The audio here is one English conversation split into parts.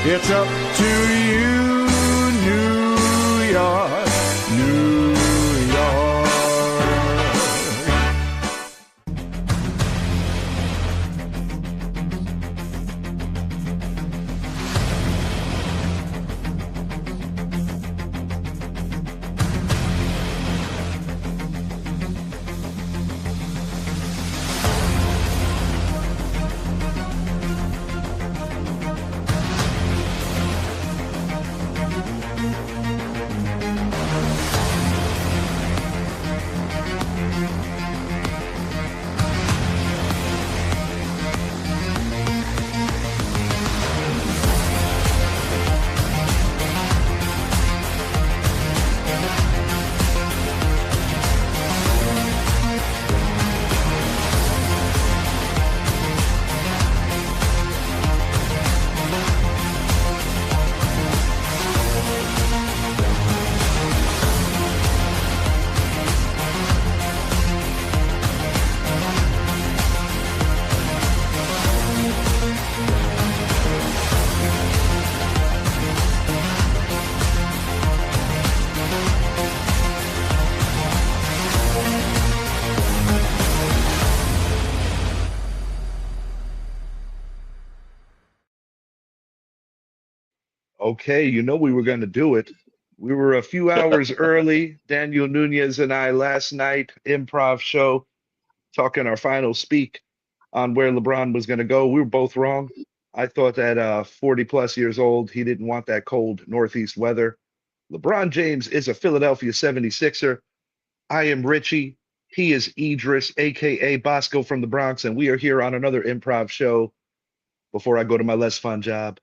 It's up to you, New York, New York. Okay, you know we were going to do it. We were a few hours early, Daniel Nunez and I last night, improv show, talking our final speak on where LeBron was going to go. We were both wrong. I thought that 40 plus years old, he didn't want that cold Northeast weather. LeBron James is a Philadelphia 76er. I am Richie. He is Idris, aka Bosco from the Bronx, and we are here on another improv show before I go to my less fun job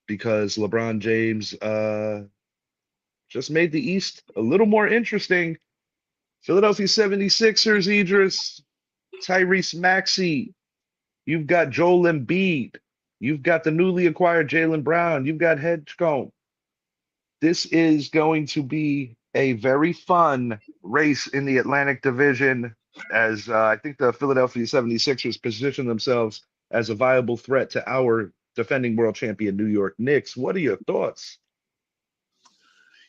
because LeBron James just made the East a little more interesting. Philadelphia 76ers, Idris, Tyrese Maxey. You've got Joel Embiid. You've got the newly acquired Jaylen Brown. You've got Hedgecomb. This is going to be a very fun race in the Atlantic Division as I think the Philadelphia 76ers position themselves as a viable threat to our defending world champion New York Knicks. What are your thoughts?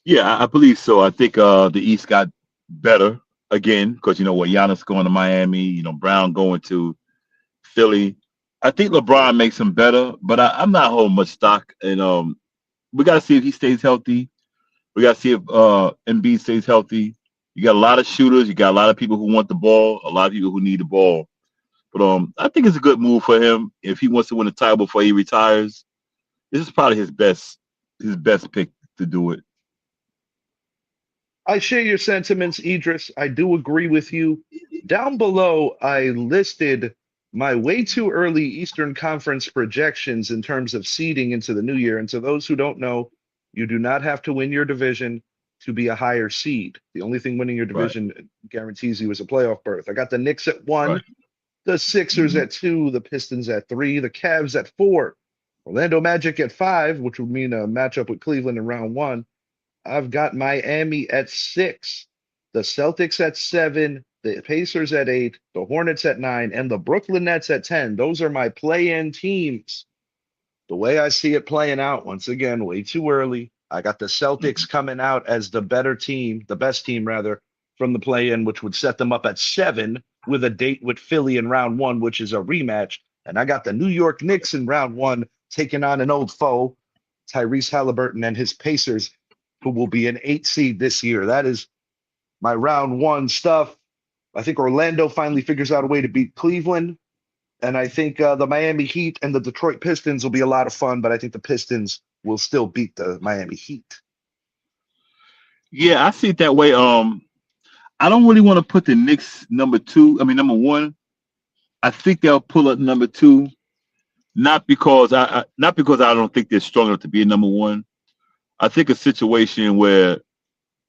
Yeah, I believe so. I think the East got better again because you know what, Giannis going to Miami, you know, Brown going to Philly. I think LeBron makes them better, but I'm not holding much stock. And we got to see if he stays healthy. We got to see if Embiid stays healthy. You got a lot of shooters. You got a lot of people who want the ball, a lot of people who need the ball. But I think it's a good move for him if he wants to win a title before he retires. This is probably his best pick to do it. I share your sentiments, Idris. I do agree with you. Down below, I listed my way too early Eastern Conference projections in terms of seeding into the new year. And to those who don't know, you do not have to win your division to be a higher seed. The only thing winning your Right. division guarantees you is a playoff berth. I got the Knicks at 1, Right. the Sixers Mhm. at 2, the Pistons at 3, the Cavs at 4, Orlando Magic at 5, which would mean a matchup with Cleveland in round 1. I've got Miami at 6, the Celtics at 7, the Pacers at 8, the Hornets at 9, and the Brooklyn Nets at 10. Those are my play-in teams. The way I see it playing out, once again, way too early. I got the Celtics coming out as the better team, the best team rather, from the play-in, which would set them up at 7 with a date with Philly in round 1, which is a rematch. And I got the New York Knicks in round 1 taking on an old foe, Tyrese Halliburton and his Pacers, who will be an 8 seed this year. That is my round 1 stuff. I think Orlando finally figures out a way to beat Cleveland. And I think the Miami Heat and the Detroit Pistons will be a lot of fun, but I think the Pistons will still beat the Miami Heat. Yeah, I see it that way. I don't really want to put the Knicks number 1. I think they'll pull up number 2, not because not because I don't think they're strong enough to be a number 1. I think a situation where,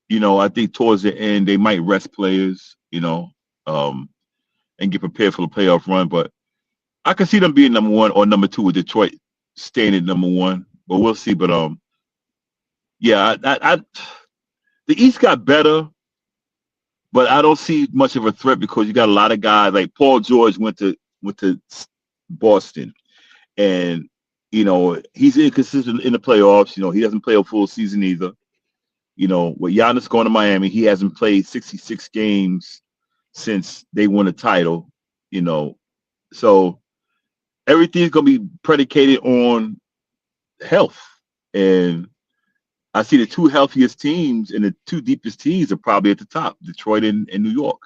you know, I think towards the end they might rest players, you know, and get prepared for the playoff run. But I can see them being number 1 or number 2 with Detroit staying at number 1. But we'll see. But yeah, the East got better, but I don't see much of a threat because you got a lot of guys like Paul George went to Boston, and he's inconsistent in the playoffs. He doesn't play a full season either. With Giannis going to Miami, he hasn't played 66 games since they won a title. So everything's gonna be predicated on health. And I see the two healthiest teams and the two deepest teams are probably at the top, Detroit and New York.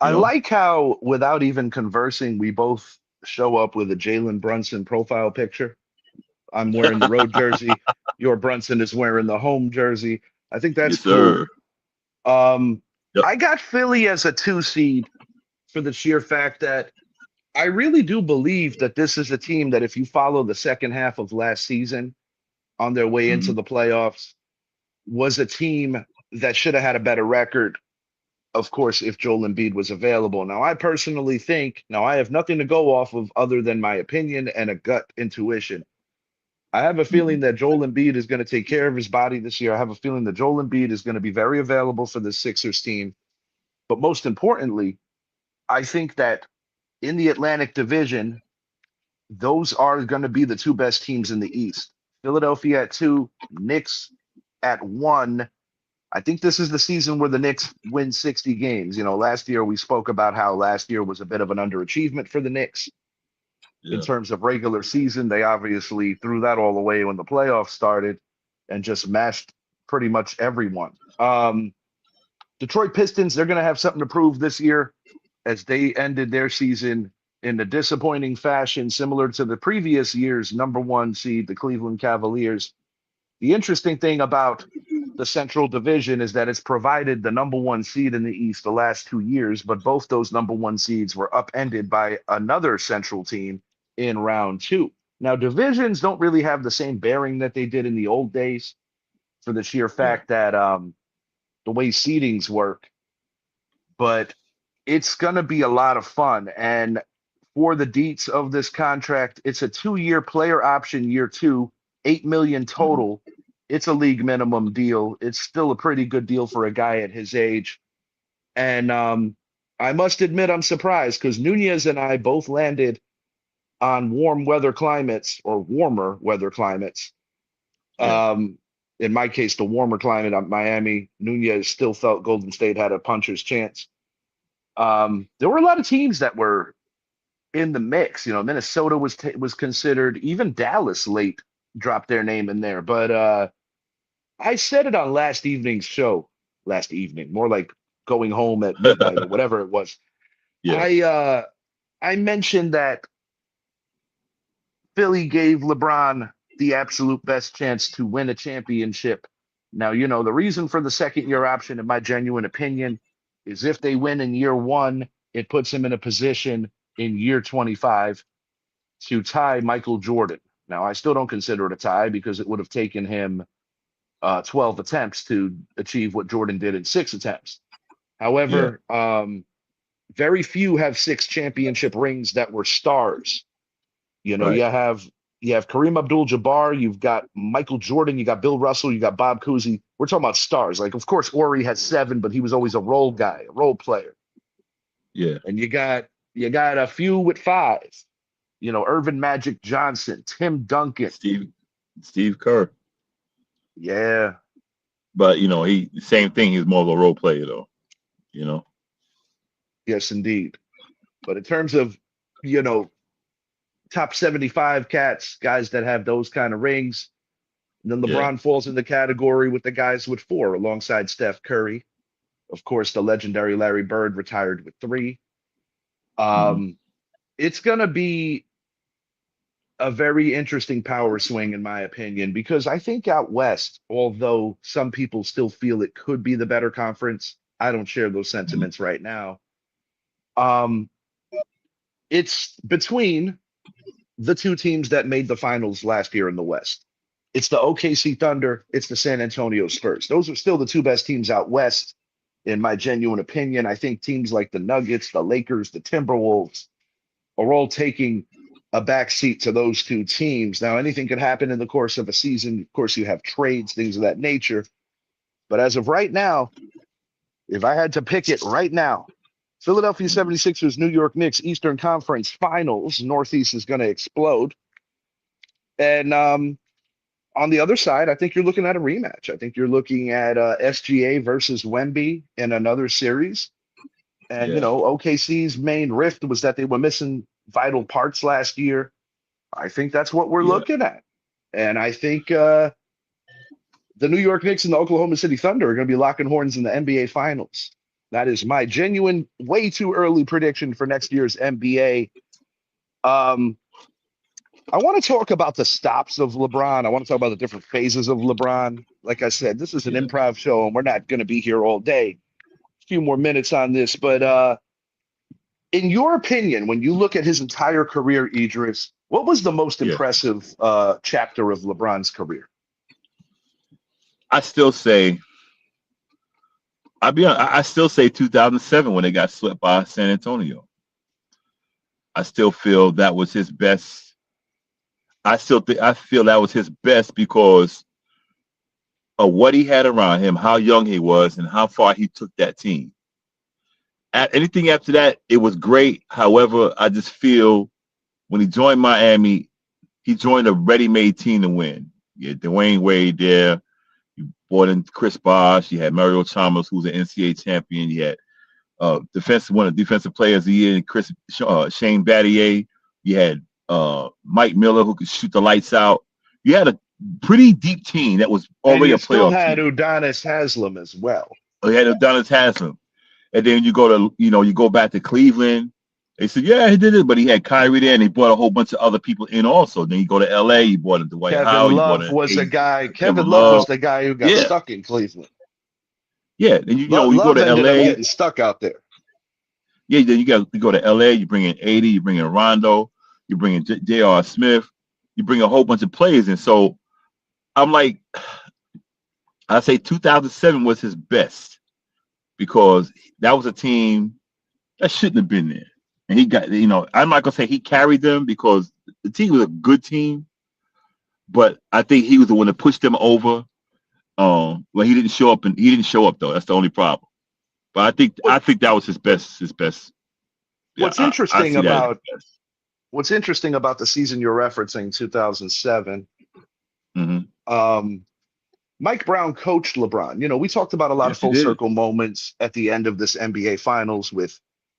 I like how, without even conversing, we both show up with a Jalen Brunson profile picture. I'm wearing the road jersey. Your Brunson is wearing the home jersey. I think that's Yes, cool. sir. Yep. I got Philly as a 2 seed for the sheer fact that I really do believe that this is a team that, if you follow the second half of last season on their way into Mhm. the playoffs, was a team that should have had a better record, of course, if Joel Embiid was available. Now, I personally think, now I have nothing to go off of other than my opinion and a gut intuition. I have a feeling Mhm. that Joel Embiid is going to take care of his body this year. I have a feeling that Joel Embiid is going to be very available for the Sixers team. But most importantly, I think that in the Atlantic Division, those are going to be the two best teams in the East. Philadelphia at 2, Knicks at 1. I think this is the season where the Knicks win 60 games. Last year we spoke about how last year was a bit of an underachievement for the Knicks in Yeah. terms of regular season. They obviously threw that all away when the playoffs started and just mashed pretty much everyone. Detroit Pistons, they're going to have something to prove this year as they ended their season in a disappointing fashion, similar to the previous year's number 1 seed, the Cleveland Cavaliers. The interesting thing about the Central Division is that it's provided the number 1 seed in the East the last 2 years, but both those number 1 seeds were upended by another Central team in round 2. Now, divisions don't really have the same bearing that they did in the old days, for the sheer Yeah. fact that the way seedings work, but it's going to be a lot of fun. And for the deets of this contract, it's a 2-year player option, year 2, 8 million Mhm. total. It's a league minimum deal. It's still a pretty good deal for a guy at his age. And I must admit, I'm surprised because Nunez and I both landed on warm weather climates, or warmer weather climates. Yeah. Um, in my case, the warmer climate of Miami. Nunez still felt Golden State had a puncher's chance. There were a lot of teams that were in the mix. Minnesota was considered. Even Dallas late dropped their name in there. But I said it on last evening's show. Last evening, more like going home at midnight or whatever it was. Yeah. I mentioned that Philly gave LeBron the absolute best chance to win a championship. Now, the reason for the second year option, in my genuine opinion, is if they win in year 1, it puts him in a position in year 25 to tie Michael Jordan. Now, I still don't consider it a tie because it would have taken him 12 attempts to achieve what Jordan did in 6 attempts. Yeah. However, very few have 6 championship rings that were stars. Right. You have Kareem Abdul-Jabbar, you've got Michael Jordan, you got Bill Russell, you got Bob Cousy. We're talking about stars. Like, of course, Ori has 7, but he was always a role guy, a role player. Yeah. And you got a few with 5. Irvin Magic Johnson, Tim Duncan. Steve Kerr. Yeah, But he same thing. He's more of a role player though. You know. yes, indeed. But in terms of, you know, top 75 cats, guys that have those kind of rings, and then Yeah. LeBron falls in the category with the guys with 4, alongside Steph Curry. Of course, the legendary Larry Bird retired with 3. Mhm. It's going to be a very interesting power swing, in my opinion, because I think out west, although some people still feel it could be the better conference, I don't share those Mhm. sentiments right now. Um, it's between the 2 teams that made the finals last year in the West. It's the OKC Thunder, it's the San Antonio Spurs. Those are still the 2 best teams out west, in my genuine opinion. I think teams like the Nuggets, the Lakers, the Timberwolves are all taking a backseat to those 2 teams. Now, anything could happen in the course of a season. Of course, you have trades, things of that nature. But as of right now, if I had to pick it right now, Philadelphia Mhm. 76ers, New York Knicks, Eastern Conference Finals. Northeast is going to explode. And on the other side, I think you're looking at a rematch. I think you're looking at SGA versus Wemby in another series. And, Yeah. OKC's main rift was that they were missing vital parts last year. I think that's what we're Yeah. looking at. And I think the New York Knicks and the Oklahoma City Thunder are going to be locking horns in the NBA Finals. That is my genuine, way too early prediction for next year's NBA. I want to talk about the stops of LeBron. I want to talk about the different phases of LeBron. Like I said, this is an Yeah. improv show, and we're not going to be here all day. A few more minutes on this, but in your opinion, when you look at his entire career, Idris, what was the most Yeah. impressive chapter of LeBron's career? I still say, I still say 2007 when they got swept by San Antonio. I still feel that was his best. I feel that was his best because of what he had around him, how young he was, and how far he took that team. Anything after that, it was great. However, I just feel when he joined Miami, he joined a ready-made team to win. You had Dwayne Wade there. You brought in Chris Bosh. You had Mario Chalmers, who was an NCAA champion. You had one of the defensive players of the year, Shane Battier. You had Mike Miller, who could shoot the lights out. You had a pretty deep team that was And already you a still playoff had team. Udonis Haslem as well. You had Adonis Haslam. And then you go back to Cleveland. They said, yeah, he did it, but he had Kyrie there, and he brought a whole bunch of other people in also. Then you go to LA, you brought in Dwight Howard, you brought in Kevin Kevin Love was Love. the guy who got Yeah, stuck in Cleveland. yeah. Then you go Love to ended up LA. getting stuck out there. Yeah, then you go to LA, you bring in 80, you bring in Rondo, you bring in J.R. Smith, you bring a whole bunch of players in. So I'm like, I say 2007 was his best because that was a team that shouldn't have been there. And he got, I'm not gonna say he carried them because the team was a good team, but I think he was the one that pushed them over. Well, he didn't show up, and he didn't show up though. That's the only problem. But I think that was his best. His best. Yeah, What's I interesting see that as about his best. what's interesting about the season you're referencing, 2007, Hmm. Mike Brown coached LeBron. We talked about a lot of Yes, he full did. circle moments at the end of this NBA Finals with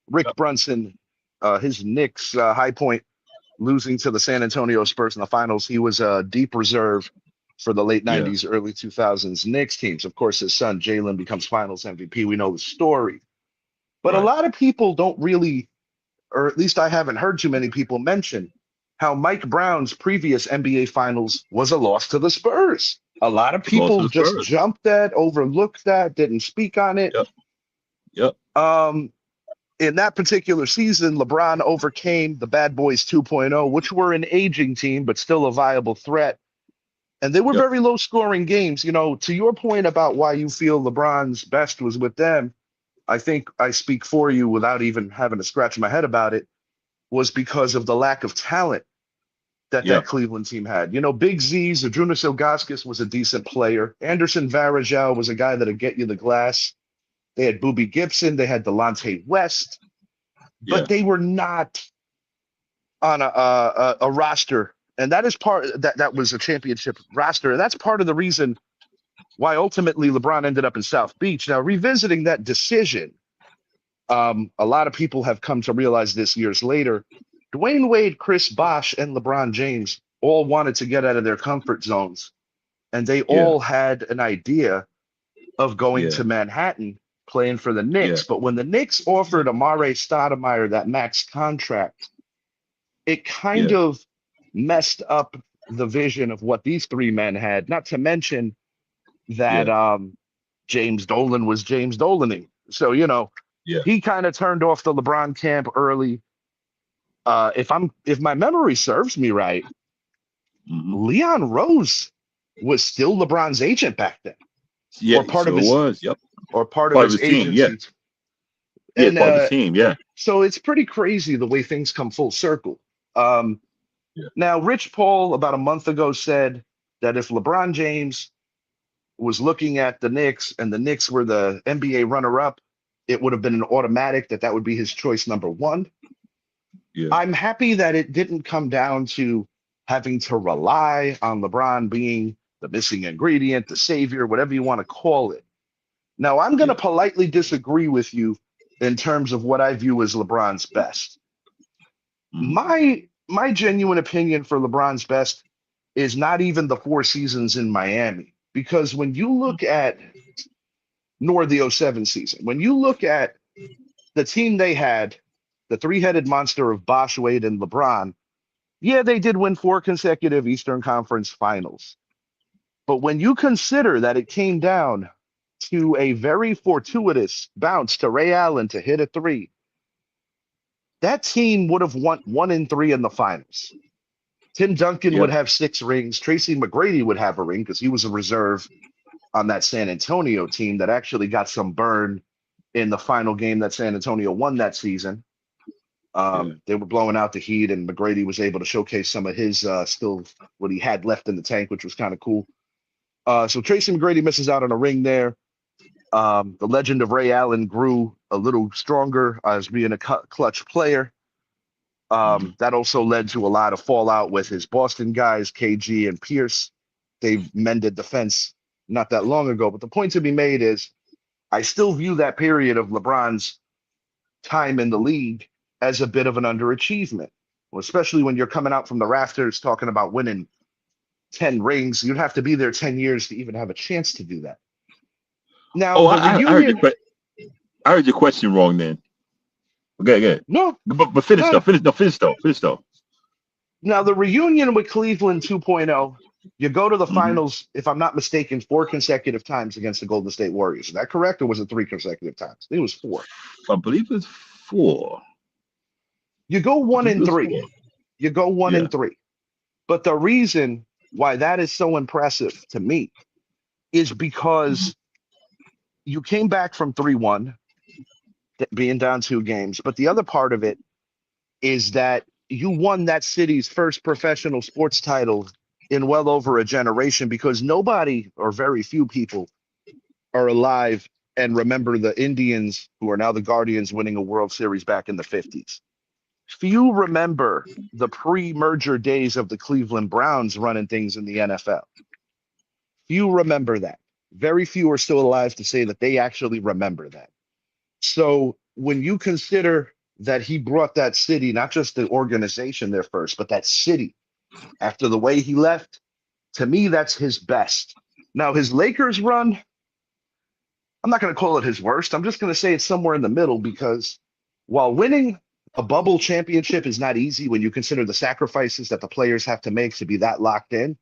Rick Yep. Brunson, his Knicks high point, losing to the San Antonio Spurs in the finals. He was a deep reserve for the late Yeah, 90s, early 2000s Knicks teams. Of course, his son Jalen becomes finals MVP. We know the story. But a right. lot of people don't really, or at least I haven't heard too many people mention how Mike Brown's previous NBA finals was a loss to the Spurs. A lot of Lost to people the just Spurs. jumped that, overlooked that, didn't speak on it. Yep. Yep. Um, in that particular season, LeBron overcame the Bad Boys 2.0, which were an aging team, but still a viable threat. And they were Yep. very low scoring games. To your point about why you feel LeBron's best was with them, I think I speak for you without even having to scratch my head about it, was because of the lack of talent that Yep. Cleveland team had. Big Z, Zydrunas Ilgauskas was a decent player. Anderson Varejao was a guy that'd get you the glass. They had Boobie Gibson. They had Delonte West, Yeah. but they were not on a roster. And that is that was a championship roster. And that's part of the reason why ultimately LeBron ended up in South Beach. Now, revisiting that decision, a lot of people have come to realize this years later. Dwayne Wade, Chris Bosh, and LeBron James all wanted to get out of their comfort zones. And they Yeah. all had an idea of going Yeah. to Manhattan playing for the Yeah. Knicks. But when the Knicks offered Amare Stoudemire that max contract, it kind Yeah. of messed up the vision of what these three men had, not to mention that Yeah. James Dolan was James Dolaning. So, Yeah. he kind of turned off the LeBron camp early. If my memory serves me right, Hmm. Leon Rose was still LeBron's agent back then, Yeah. or part of So it his was. Yep. or part of Part of his his team. Yeah. agency. Yeah. And Part of his team. Yeah. so it's pretty crazy the way things come full circle. Um, Yeah. Now, Rich Paul about a month ago said that if LeBron James was looking at the Knicks and the Knicks were the NBA runner-up, it would have been an automatic that would be his choice number one. Yeah. I'm happy that it didn't come down to having to rely on LeBron being the missing ingredient, the savior, whatever you want to call it. Now, I'm going to Yeah. politely disagree with you in terms of what I view as LeBron's best. Mhm. My genuine opinion for LeBron's best is not even the 4 seasons in Miami, because when you look at nor the '07 season, when you look at the team they had, the three-headed monster of Bosh, Wade, and LeBron, yeah, they did win 4 consecutive Eastern Conference Finals. But when you consider that it came down to a very fortuitous bounce to Ray Allen to hit a three, that team would have won 1-3 in the finals. Tim Duncan would Yep. have 6 rings. Tracy McGrady would have a ring because he was a reserve on that San Antonio team that actually got some burn in the final game that San Antonio won that season. Yeah. They were blowing out the Heat, and McGrady was able to showcase some of his still what he had left in the tank, which was kind of cool. So Tracy McGrady misses out on a ring there. The legend of Ray Allen grew a little stronger as being a clutch player. Mhm. That also led to a lot of fallout with his Boston guys, KG and Pierce. They've mended the fence not that long ago. But the point to be made is I still view that period of LeBron's time in the league as a bit of an underachievement, well, especially when you're coming out from the rafters talking about winning 10 rings. You'd have to be there 10 years to even have a chance to do that. Now, Oh, the I heard reunion, I heard your question wrong then. Okay, good. no, But finish though. no. Finish though. Now, the reunion with Cleveland 2.0, you go to the Hmm. finals, if I'm not mistaken, 4 consecutive times against the Golden State Warriors. Is that correct? Or was it 3 consecutive times? I think it was four. I believe it's four. You go I one believe it and was three. four. You go one Yeah. and three. But the reason why that is so impressive to me is Mhm. because you came back from 3-1, being down 2 games. But the other part of it is that you won that city's first professional sports title in well over a generation, because nobody or very few people are alive and remember the Indians, who are now the Guardians, winning a World Series back in the 50s. Few remember the pre-merger days of the Cleveland Browns running things in the NFL. Few remember that. Very few are still alive to say that they actually remember that. So when you consider that he brought that city, not just the organization there first, but that city after the way he left, to me, that's his best. Now, his Lakers run, I'm not going to call it his worst. I'm just going to say it's somewhere in the middle, because while winning a bubble championship is not easy when you consider the sacrifices that the players have to make to be that locked in,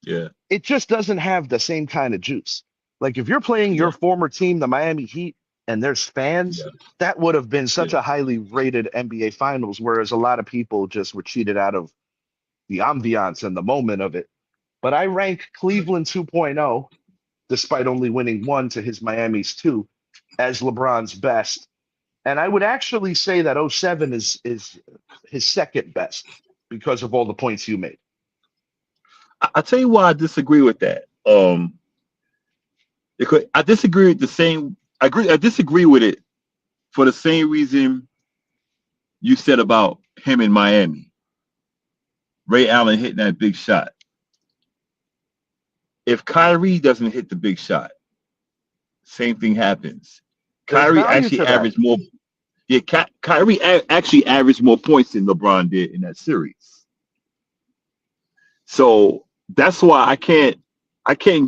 Yeah. it just doesn't have the same kind of juice. Like if you're playing Yeah. your former team, the Miami Heat, and there's fans, Yeah. that would have been such Yeah. a highly rated NBA Finals, whereas a lot of people just were cheated out of the ambiance and the moment of it. But I rank Cleveland 2.0, despite only winning one to his Miami's two, as LeBron's best. And I would actually say that '07 is his second best because of all the points you made. I tell you why I disagree with that. Because I disagree with the same. I disagree with it for the same reason you said about him in Miami. Ray Allen hitting that big shot. If Kyrie doesn't hit the big shot, same thing happens. There's Kyrie value actually to that. averaged more. Yeah, Kyrie actually averaged more points than LeBron did in that series. So that's why I can't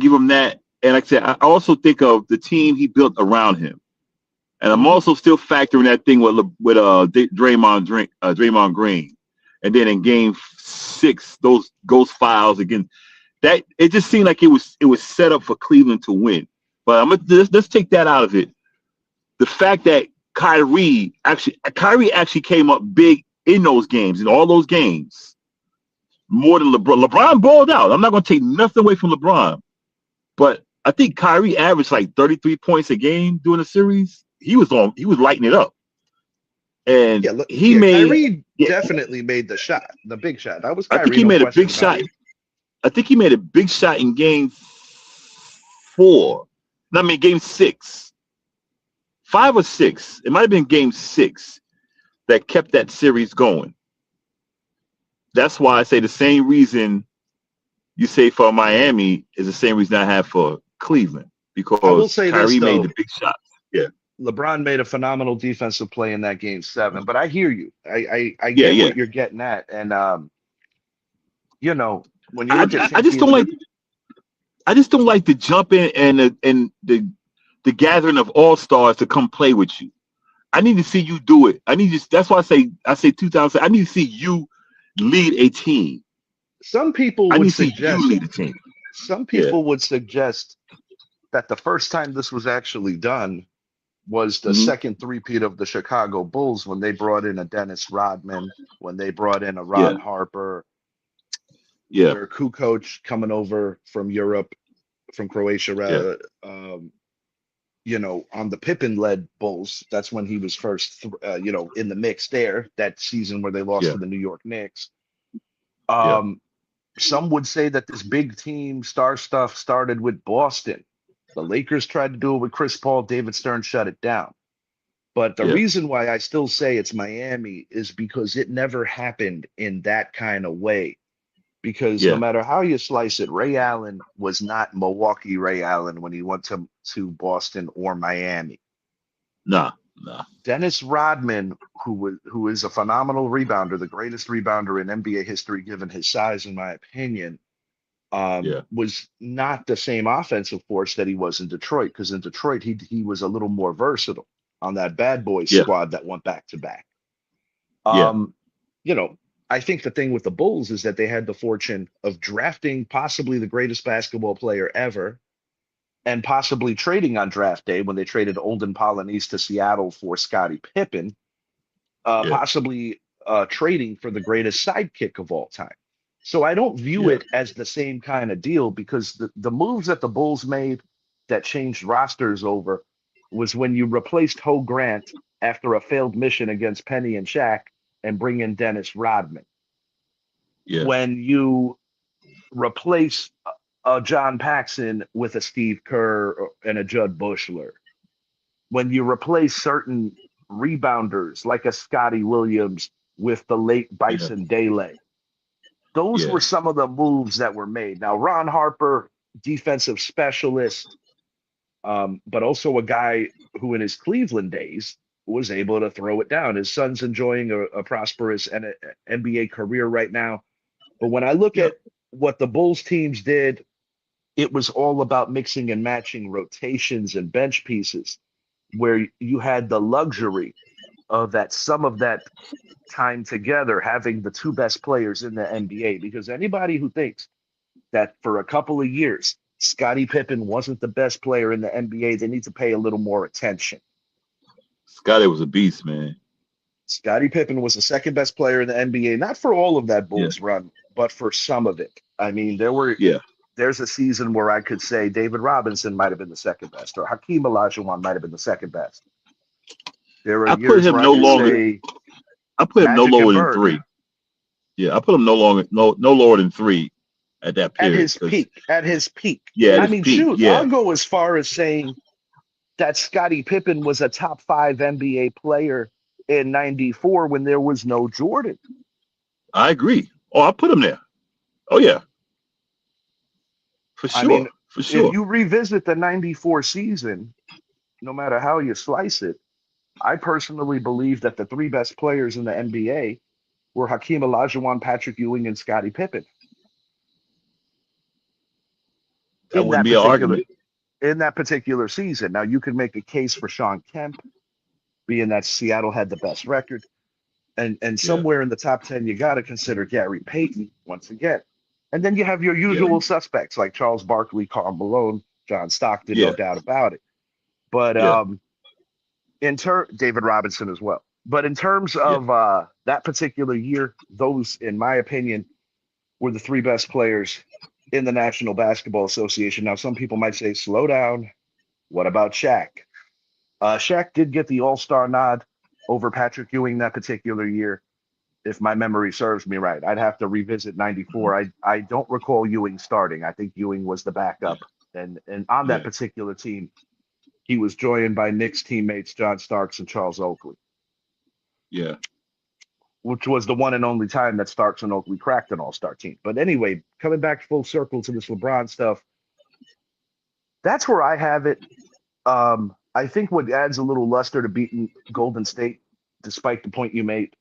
give him that. And like I said, I also think of the team he built around him. And I'm Mhm. also still factoring that thing with Draymond Green, and then in Game 6, those ghost files again. That it just seemed like it was set up for Cleveland to win. But let's take that out of it. The fact that Kyrie actually came up big in those games, in all those games, more than LeBron. LeBron balled out. I'm not going to take nothing away from LeBron, but I think Kyrie averaged like 33 points a game during the series. He was lighting it up, and Yeah, look, he yeah, made. Kyrie Yeah, definitely made the shot, the big shot. That was I think Kyrie, he no made a question big about shot. it. I think he made a big shot in Game 4. No, I mean Game 6, 5 or 6. It might have been Game 6 that kept that series going. that's why I say the same reason you say for Miami is the same reason I have for Cleveland I will because say this Kyrie made though. the big shots. Yeah, LeBron made a phenomenal defensive play in that game seven, but I hear you. I yeah, get yeah. what you're getting at. And you know, when you I, look at I I just don't championship, like the jump in and the gathering of all stars to come play with you. I need to see you do it. I need to. That's why I say 2000. I need to see you lead a team. some people I would need to see you suggest lead a team. some Yeah. people would suggest that the first time this was actually done was the Hmm. second three-peat of the Chicago Bulls when they brought in a Dennis Rodman, when they brought in a Yeah. Ron Harper, Yeah. their coach coming over from Europe, from Croatia, Yeah. rather, on the Pippen-led Bulls. That's when he was first, in the mix there, that season where they lost Yeah. to the New York Knicks. Yeah. Um, some would say that this big team star stuff started with Boston. The Lakers tried to do it with Chris Paul. David Stern shut it down. But the Yeah. reason why I still say it's Miami is because it never happened in that kind of way. Because no Yeah. matter how you slice it, Ray Allen was not Milwaukee Ray Allen when he went to Boston or Miami. Nah. Nah. Dennis Rodman, who is a phenomenal rebounder, the greatest rebounder in NBA history, given his size, in my opinion, Yeah. was not the same offensive force that he was in Detroit. Because in Detroit, he was a little more versatile on that bad boy Yeah. squad that went back to back. Yeah. Um, you know, I think the thing with the Bulls is that they had the fortune of drafting possibly the greatest basketball player ever and possibly trading on draft day when they traded Olden Polynice to Seattle for Scottie Pippen, Yeah. possibly trading for the greatest sidekick of all time. So I don't view Yeah. it as the same kind of deal because the moves that the Bulls made that changed rosters over was when you replaced Ho Grant after a failed mission against Penny and Shaq and bring in Dennis Rodman. Yeah. When you replace John Paxson with a Steve Kerr and a Judd Bushler, when you replace certain rebounders like a Scotty Williams with the late Yeah. Bison Dele, those were Yeah. some of the moves that were made. Now, Ron Harper, defensive specialist, but also a guy who in his Cleveland days was able to throw it down. His son's enjoying a prosperous NBA career right now. But when I look Yeah. at what the Bulls teams did, it was all about mixing and matching rotations and bench pieces, where you had the luxury of that some of that time together having the two best players in the NBA. Because anybody who thinks that for a couple of years Scottie Pippen wasn't the best player in the NBA, they need to pay a little more attention. Scotty was a beast, man. Scottie Pippen was the second best player in the NBA, not for all of that Yeah. Bulls run, but for some of it. I mean, Yeah. there's a season where I could say David Robinson might have been the second best, or Hakeem Olajuwon might have been the second best. There are I put years him where I no could longer. say I put him no Magic and lower than Bird three. Yeah. I put him no lower than three at that at period his because peak. At his peak. yeah, at I his mean, peak. shoot, Yeah. I'll go as far as saying that Scottie Pippen was a top five NBA player in '94 when there was no Jordan. I agree. Oh, I put him there. Oh yeah, for I mean, sure. For if sure. you revisit the '94 season, no matter how you slice it, I personally believe that the three best players in the NBA were Hakeem Olajuwon, Patrick Ewing, and Scottie Pippen That in wouldn't that be an particular argument. in that particular season. Now you could make a case for Sean Kemp, being that Seattle had the best record. And Yeah. somewhere in the top 10, you got to consider Gary Payton once again. And then you have your Yeah. usual suspects like Charles Barkley, Karl Malone, John Stockton, no Yeah. doubt about it. But Yeah. David Robinson as well. But in terms Yeah. of that particular year, those, in my opinion, were the three best players in the National Basketball Association. Now, some people might say, slow down. What about Shaq? Shaq did get the All-Star nod over Patrick Ewing that particular year, if my memory serves me right. I'd have to revisit '94. I don't recall Ewing starting. I think Ewing was the Yeah. backup, and on that Yeah. particular team, he was joined by Knicks teammates John Starks and Charles Oakley. Yeah. which was the one and only time that Starks and Oakley cracked an all-star team. But anyway, coming back full circle to this LeBron stuff, that's where I have it. I think what adds a little luster to beating Golden State, despite the point you made,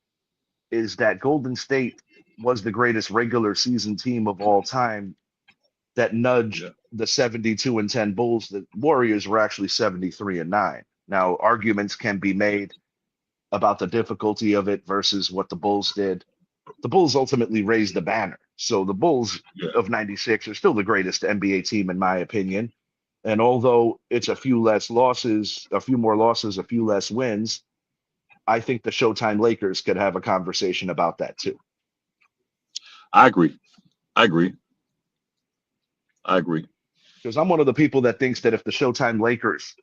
is that Golden State was the greatest regular season team of all time that nudged the 72-10 Bulls. The Warriors were actually 73-9. Now, arguments can be made about the difficulty of it versus what the Bulls did. The Bulls ultimately raised the banner. So the Bulls of 96 are still the greatest NBA team, in my opinion. And although it's a few less losses, a few more losses, a few less wins, I think the Showtime Lakers could have a conversation about that too. I agree. Because I'm one of the people that thinks that if the Showtime Lakers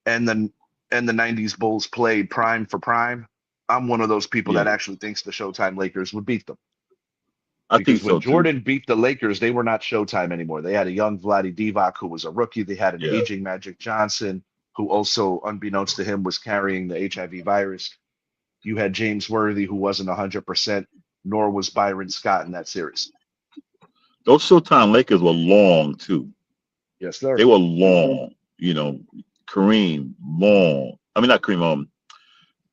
and the 90s Bulls played prime for prime, I'm one of those people that actually thinks the Showtime Lakers would beat them. I think so when Jordan beat the Lakers, they were not Showtime anymore. They had a young Vlade Divac who was a rookie. They had an aging Magic Johnson who also, unbeknownst to him, was carrying the HIV virus. You had James Worthy who wasn't 100%, nor was Byron Scott in that series. Those Showtime Lakers were long too. Yes, sir. They were long. You know, Kareem, long. I mean, not Kareem.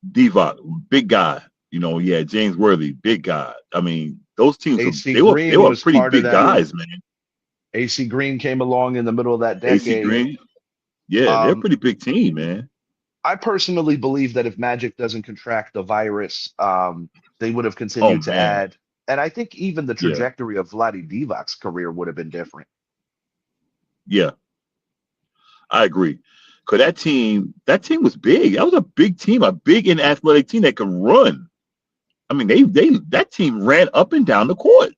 Divac, big guy. You know, James Worthy, big guy. I mean, those teams, they were pretty big guys, man. AC Green came along in the middle of that decade. AC Green, they're a pretty big team, man. I personally believe that if Magic doesn't contract the virus, they would have continued to add. And I think even the trajectory of Vlade Divac's career would have been different. Yeah, I agree. Because that team was big. That was a big team, a big and athletic team that could run. I mean, that team ran up and down the court,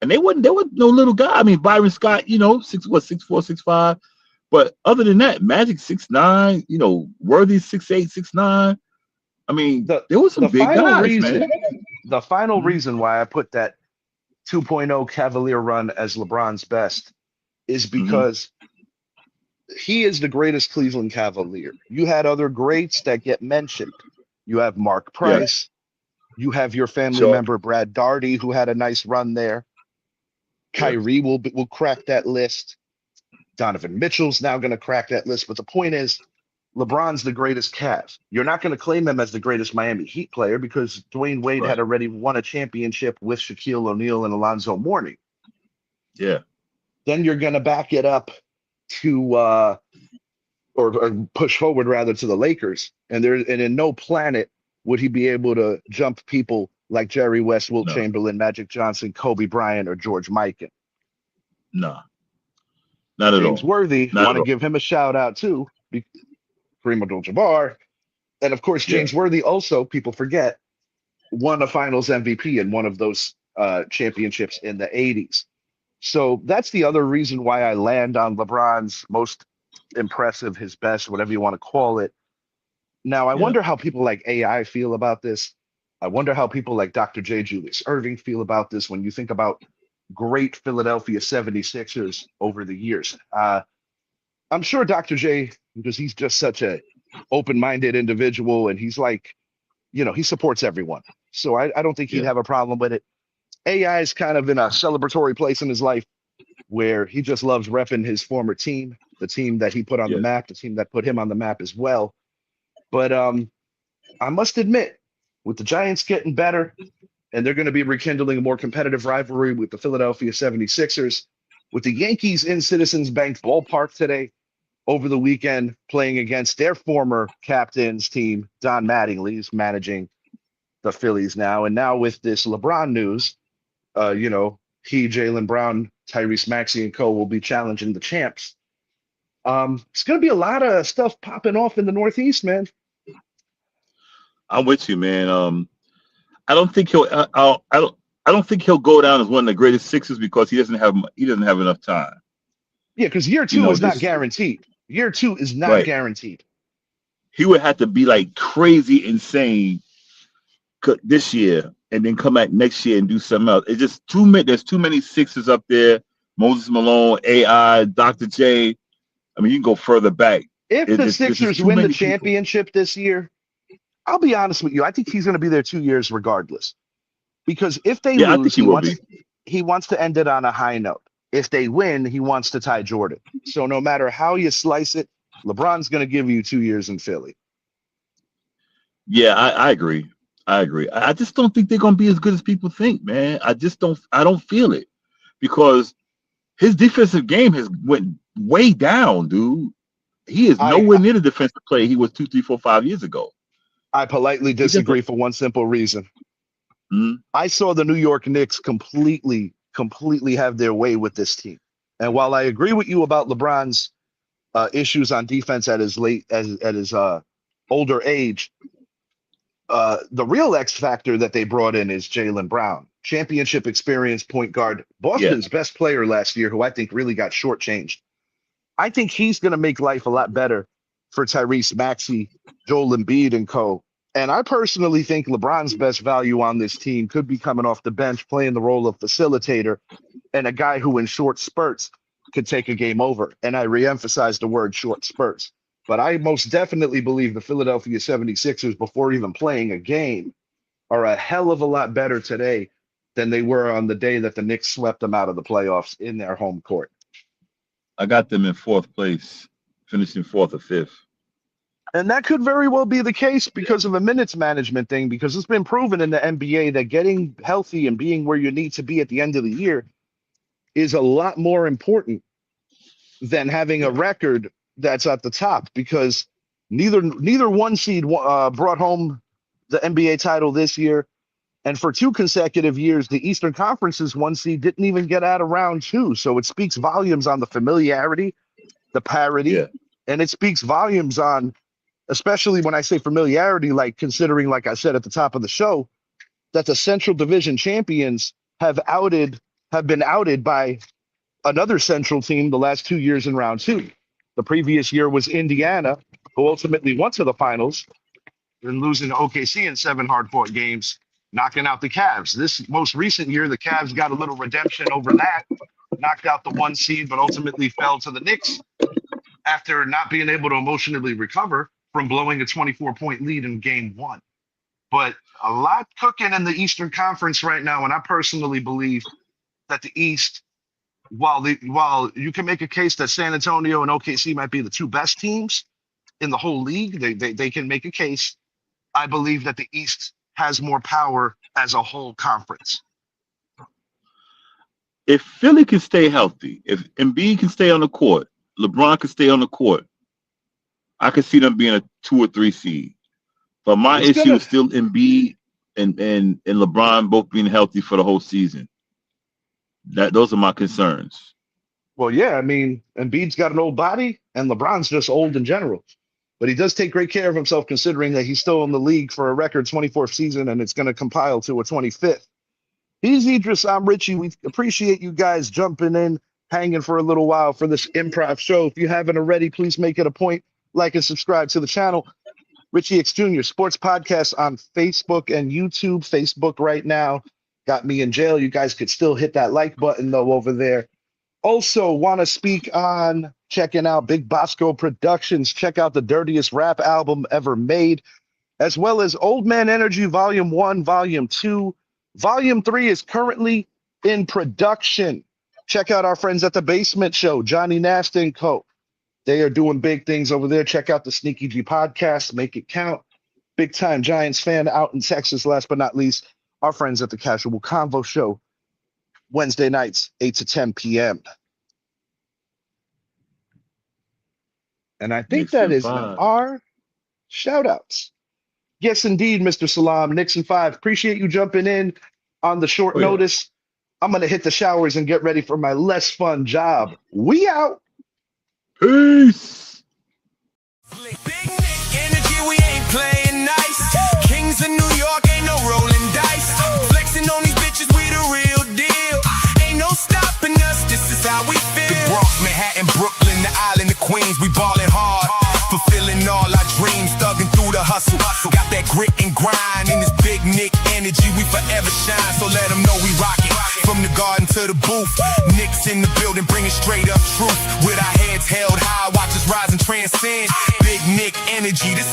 and there was no little guy. I mean, Byron Scott, 6'4", 6'5", but other than that, Magic 6'9", Worthy 6'8", 6'9". I mean, there was some big guys, man. The final reason why I put that 2.0 Cavalier run as LeBron's best is because he is the greatest Cleveland Cavalier. You had other greats that get mentioned. You have Mark Price. You have your family member Brad Daugherty, who had a nice run there. Kyrie will crack that list. Donovan Mitchell's now going to crack that list. But the point is, LeBron's the greatest Cav. You're not going to claim him as the greatest Miami Heat player because Dwayne Wade had already won a championship with Shaquille O'Neal and Alonzo Mourning. Yeah. Then you're going to back it up to or push forward rather to the Lakers. And in no planet would he be able to jump people like Jerry West, Wilt Chamberlain, Magic Johnson, Kobe Bryant, or George Mikan. No. Not at all. James Worthy, want to give him a shout out too. Kareem Abdul-Jabbar. And of course, James Worthy also, people forget, won a finals MVP in one of those championships in the 80s. So that's the other reason why I land on LeBron's most impressive, his best, whatever you want to call it. Now, I wonder how people like AI feel about this. I wonder how people like Dr. J. Julius Erving feel about this when you think about great Philadelphia 76ers over the years. I'm sure Dr. J, because he's just such a open-minded individual and he's like, he supports everyone. So I don't think he'd have a problem with it. AI is kind of in a celebratory place in his life where he just loves repping his former team, the team that he put on the map, the team that put him on the map as well. But I must admit, with the Giants getting better, and they're going to be rekindling a more competitive rivalry with the Philadelphia 76ers, with the Yankees in Citizens Bank Ballpark today, over the weekend, playing against their former captain's team, Don Mattingly, is managing the Phillies now. And now with this LeBron news, he, Jaylen Brown, Tyrese Maxey, and co. will be challenging the champs. It's going to be a lot of stuff popping off in the Northeast, man. I'm with you, man. I don't think he'll. I don't think he'll go down as one of the greatest Sixers because he doesn't have enough time. Yeah, because year two is not guaranteed. Year two is not guaranteed. He would have to be like crazy insane this year and then come back next year and do something else. It's just too many. There's too many Sixers up there. Moses Malone, AI, Dr. J. I mean, you can go further back. If the Sixers win the championship this year, I'll be honest with you. I think he's going to be there 2 years regardless. Because if they Yeah, I think lose, he will be. he wants to end it on a high note. If they win, he wants to tie Jordan. So no matter how you slice it, LeBron's going to give you 2 years in Philly. Yeah, I agree. I agree. I just don't think they're gonna be as good as people think, man. I just don't. I don't feel it because his defensive game has went way down, dude. He is I nowhere near the defensive player he was 2, 3, 4, 5 years ago. I politely He just disagree for one simple reason. Mhm. I saw the New York Knicks completely have their way with this team. And while I agree with you about LeBron's issues on defense at his older age, the real X factor that they brought in is Jaylen Brown, championship experience point guard, Yeah, Boston's best player last year, who I think really got shortchanged. I think he's going to make life a lot better for Tyrese Maxey, Joel Embiid, and co. And I personally think LeBron's best value on this team could be coming off the bench, playing the role of facilitator, and a guy who in short spurts could take a game over. And I reemphasize the word short spurts. But I most definitely believe the Philadelphia 76ers, before even playing a game, are a hell of a lot better today than they were on the day that the Knicks swept them out of the playoffs in their home court. I got them in 4th place, finishing 4th or 5th. And that could very well be the case because of a minutes management thing, because it's been proven in the NBA that getting healthy and being where you need to be at the end of the year is a lot more important than having a record that's at the top, because neither one seed brought home the NBA title this year. And for 2 consecutive years, the Eastern Conference's 1 seed didn't even get out of round 2. So it speaks volumes on the familiarity, the parity, Yeah. and it speaks volumes on, especially when I say familiarity, like considering, like I said at the top of the show, that the Central Division champions have been outed by another Central team the last 2 years in round 2. The previous year was Indiana, who ultimately went to the finals and losing to OKC in 7 hard-fought games, knocking out the Cavs. This most recent year, the Cavs got a little redemption over that, knocked out the 1 seed, but ultimately fell to the Knicks after not being able to emotionally recover from blowing a 24-point lead in game 1. But a lot cooking in the Eastern Conference right now, and I personally believe that the East, while you can make a case that San Antonio and OKC might be the 2 best teams in the whole league, they can make a case. I believe that the East has more power as a whole conference. If Philly can stay healthy, if Embiid can stay on the court, LeBron can stay on the court, I could see them being a 2 or 3 seed. But my issue is still Embiid and LeBron both being healthy for the whole season. Those are my concerns. Well, yeah, I mean, Embiid's got an old body, and LeBron's just old in general. But he does take great care of himself, considering that he's still in the league for a record 24th season, and it's going to compile to a 25th. He's Idris. I'm Richie. We appreciate you guys jumping in, hanging for a little while for this improv show. If you haven't already, please make it a point, like and subscribe to the channel. Richie X Jr. Sports Podcast on Facebook and YouTube. Facebook right now got me in jail. You guys could still hit that like button, though, over there. Also, want to speak on checking out Big Bosco Productions. Check out the dirtiest rap album ever made, as well as Old Man Energy Volume 1, Volume 2. Volume 3 is currently in production. Check out our friends at the Basement Show, Johnny Nast and Co. They are doing big things over there. Check out the Sneaky G Podcast, Make It Count. Big time Giants fan out in Texas. Last but not least, our friends at the Casual Convo Show, Wednesday nights, 8 to 10 p.m. And I think that is our shout-outs. Yes, indeed, Mr. Salam. Nixon 5, appreciate you jumping in on the short notice. I'm going to hit the showers and get ready for my less fun job. We out. Peace. Big energy, we ain't playing nice. Kings of New York, ain't no rolling dice. Flexing on these bitches, we the real deal. Ain't no stopping us, this is how we feel. The Bronx, Manhattan, Brooklyn, the island of Queens, we ballin' hard. Fulfilling all our dreams, thugging through the hustle. Got that grit and grind in this big Nick energy, we forever shine. So let them know we rockin'. From the garden to the booth, Knicks in the building, bringing straight up truth. With our heads held high, watch us rise and transcend. Big Nick energy, this